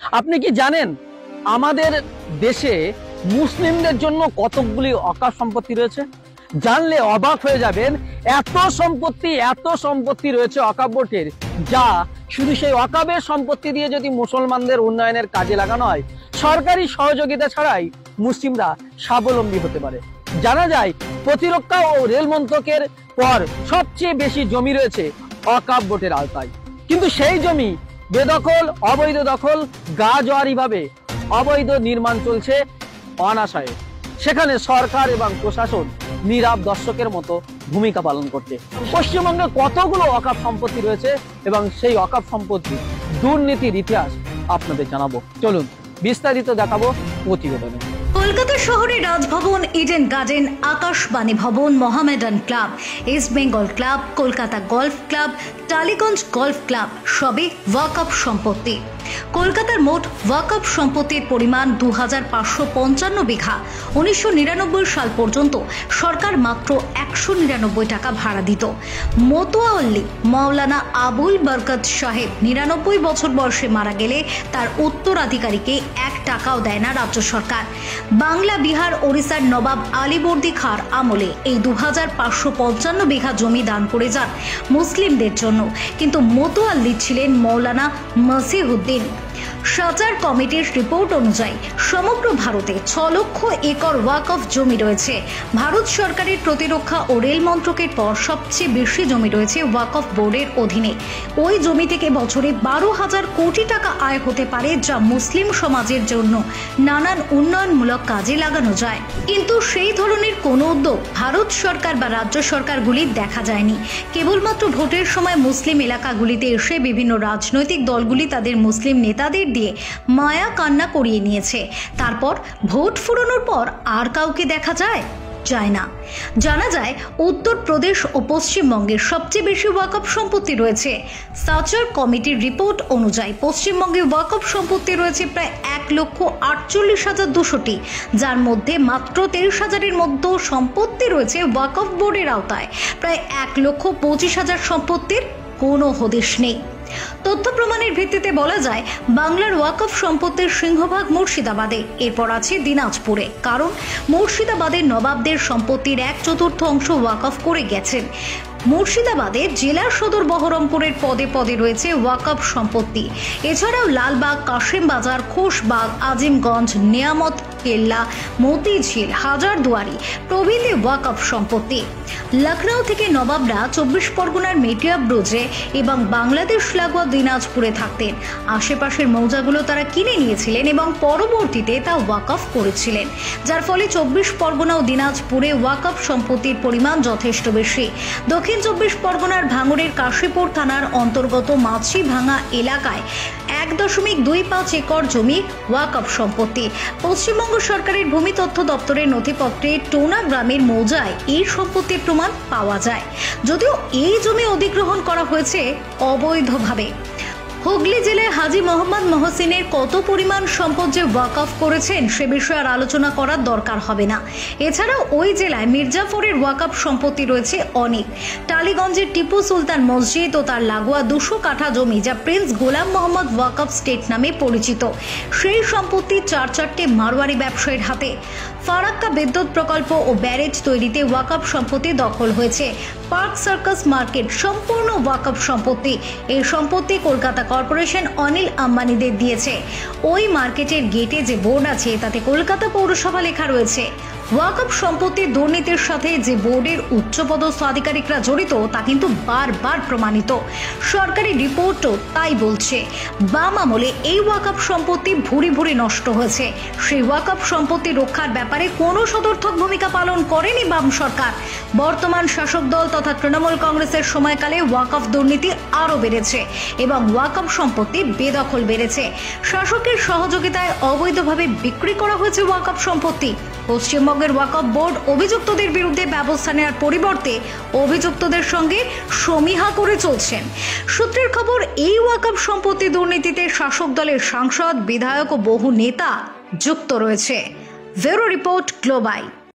আপনি কি জানেন আমাদের দেশে মুসলিমদের জন্য কতকগুলি অকাপ সম্পত্তি রয়েছে? জানলে অবাক হয়ে যাবেন। এত সম্পত্তি রয়েছে অকাপ বোর্ডের, যা শুধু সেই অকাবের সম্পত্তি দিয়ে যদি মুসলমানদের উন্নয়নের কাজে লাগানো হয়, সরকারি সহযোগিতা ছাড়াই মুসলিমরা স্বাবলম্বী হতে পারে। জানা যায় প্রতিরক্ষা ও রেল মন্ত্রকের পর সবচেয়ে বেশি জমি রয়েছে অকাপ বোর্ডের আওতায়। কিন্তু সেই জমি বেদখল, অবৈধ দখল, গাজোয়ারি ভাবে অবৈধ নির্মাণ চলছে অনাশয়ে। সেখানে সরকার এবং প্রশাসন নীরব দর্শকের মতো ভূমিকা পালন করছে। পশ্চিমবঙ্গে কতগুলো অকাপ সম্পত্তি রয়েছে এবং সেই অকাপ সম্পত্তি দুর্নীতির ইতিহাস আপনাদের জানাবো। চলুন বিস্তারিত দেখাবো প্রতিবেদনে। কলকাতা শহরে রাজভবন, ইডেন গার্ডেন, আকাশবাণী ভবন, Mohammedan club, east Bengal club, Kolkata golf club, Tollygunge golf club সবই ওয়াকফ সম্পত্তি। কলকাতার মোট ওয়াকফ সম্পত্তির পরিমাণ 2555 বিঘা। 1999 সাল পর্যন্ত সরকার মাত্র 199 টাকা ভাড়া দিত। মতোয়াল্লি মাওলানা আবুল বরকত সাহেব 99 বছর বয়সে মারা গেলে তার উত্তরাধিকারীকে 1 টাকাও দেয় না রাজ্য সরকার। বাংলা, বিহার, ওড়িশার নবাব আলীবর্দী খাঁর আমলে এই 2555 বিঘা জমি দান করে যান মুসলিমদের জন্য। কিন্তু মতোয়াল্লি ছিলেন মৌলানা মসিহুদ্দিন। সাচার কমিটির রিপোর্ট অনুযায়ী সমগ্র ভারতে 6 লক্ষ একর ওয়াকফ জমি রয়েছে। ভারত সরকারের প্রতিরক্ষা ও রেল মন্ত্রকের পর সবচেয়ে বেশি জমি রয়েছে ওয়াকফ বোর্ডের অধীনে। ওই জমি থেকে বছরে 12,000 কোটি টাকা আয় হতে পারে, যা মুসলিম সমাজের জন্য নানান উন্নয়নমূলক কাজে লাগানো যায়। কিন্তু সেই ধরনের কোনো উদ্যোগ ভারত সরকার বা রাজ্য সরকারগুলি দেখা যায়নি। কেবলমাত্র ভোটের সময় মুসলিম এলাকাগুলিতে এসে বিভিন্ন রাজনৈতিক দলগুলি তাদের মুসলিম নেতাদের দিয়ে মায়া কান্না করিয়ে নিয়েছে। তারপর ভোট ফুরানোর পর আর কাউকে দেখা যায় না। জানা যায় উত্তরপ্রদেশ ও পশ্চিমবঙ্গের সবচেয়ে বেশি ওয়াকফ সম্পত্তি রয়েছে। সাচার কমিটির রিপোর্ট অনুযায়ী পশ্চিমবঙ্গে ওয়াকফ সম্পত্তি রয়েছে প্রায় 1,48,200টি, যার মধ্যে মাত্র 23,000-এর মধ্যে সম্পত্তি রয়েছে ওয়াকফ বোর্ডের আওতায়। প্রায় 1,25,000 সম্পত্তির কোনো হদিশ নেই। তথ্য প্রমাণের ভিত্তিতে বলা যায় বাংলার ওয়াকফ সম্পত্তির সিংহভাগ মুর্শিদাবাদে, এরপর আছে দিনাজপুরে। কারণ মুর্শিদাবাদের নবাবদের সম্পত্তির 1/4 অংশ ওয়াকফ করে গেছেন। মুর্শিদাবাদে জেলা সদর বহরমপুরের পদে পদে রয়েছে ওয়াকফ সম্পত্তি। এছাড়াও লালবাগ, কাশিমবাজার, খোশবাগ, আজিমগঞ্জ, নিয়ামত কেল্লা, মতিঝিল, হাজারদুয়ারি প্রভৃতি ওয়াকফ সম্পত্তি। লখনৌ থেকে নবাবরা 24 পরগনার মেটিয়া ব্রুজে এবং বাংলাদেশ লাগোয়া দিনাজপুরে থাকতেন। আশেপাশের মৌজাগুলো তারা কিনে নিয়েছিলেন এবং পরবর্তীতে তা ওয়াকফ করেছিলেন, যার ফলে 24 পরগনা ও দিনাজপুরে ওয়াকফ সম্পত্তির পরিমাণ যথেষ্ট বেশি। দক্ষিণ 24 পরগনার ভাঙড়ের কাশীপুর থানার অন্তর্গত মাছি ভাঙা এলাকায় 1.25 একর জমি ওয়াকফ সম্পত্তি। পশ্চিমবঙ্গ সরকারের ভূমি তথ্য দপ্তরের নথিপত্রে টোনা গ্রামের মৌজায় এই সম্পত্তির প্রমাণ পাওয়া যায়, যদিও এই জমি অধিগ্রহণ করা হয়েছে অবৈধভাবে। হুগলি জেলায় হাজী মোহাম্মদ মহসিনের কত পরিমাণ সম্পদ যে ওয়াকফ করেছেন সে বিষয়ে আর আলোচনা করার দরকার হবে না। এছাড়াও ওই জেলায় মির্জাফরের ওয়াকফ সম্পত্তি রয়েছে অনেক। টালিগঞ্জের টিপু সুলতান মসজিদ ও তার লাগোয়া 200 কাঠা জমি, যা প্রিন্স গোলাম মোহাম্মদ ওয়াকফ স্টেট নামে পরিচিত, সেই সম্পত্তি 4-4টে মারোয়ারি ব্যবসায়ীর হাতে। ফারাক্কা বিদ্যুৎ প্রকল্প ও ব্যারেজ তৈরিতে ওয়াকফ সম্পত্তি দখল হয়েছে। পার্ক সার্কাস মার্কেট সম্পূর্ণ ওয়াকফ সম্পত্তি। এই সম্পত্তি কলকাতা কর্পোরেশন অনিল আম্বানিদের দিয়েছে। ওই মার্কেটের গেটে যে বোর্ড আছে তাতে কলকাতা পৌরসভা লেখা রয়েছে। ওয়াকফ সম্পত্তির দুর্নীতির সাথে যে বোর্ডের উচ্চপদস্থ আধিকারিকরা জড়িত তা কিন্তু বারবার প্রমাণিত। সরকারি রিপোর্টও তাই বলছে। বাম আমলে এই ওয়াকফ সম্পত্তি ভুরি ভুরি নষ্ট হয়েছে। সেই ওয়াকফ সম্পত্তি রক্ষার ব্যাপারে কোনো সদর্থক ভূমিকা পালন করেনি বাম সরকার। বর্তমান শাসক দল তথা তৃণমূল কংগ্রেসের সময়কালে ওয়াকফ দুর্নীতি আরও বেড়েছে এবং ওয়াকফ সম্পত্তি বেদখল বেড়েছে। শাসকের সহযোগিতায় অবৈধভাবে বিক্রি করা হয়েছে ওয়াকফ সম্পত্তি। পশ্চিমবঙ্গের ওয়াকফ বোর্ড অভিযুক্তদের বিরুদ্ধে ব্যবস্থা নেওয়ার পরিবর্তে অভিযুক্তদের সঙ্গে সমীহা করে চলছেন। সূত্রের খবর, এই ওয়াকফ সম্পত্তি দুর্নীতিতে শাসক দলের সাংসদ, বিধায়ক ও বহু নেতা যুক্ত রয়েছে। Bureau report, গ্লোবাই।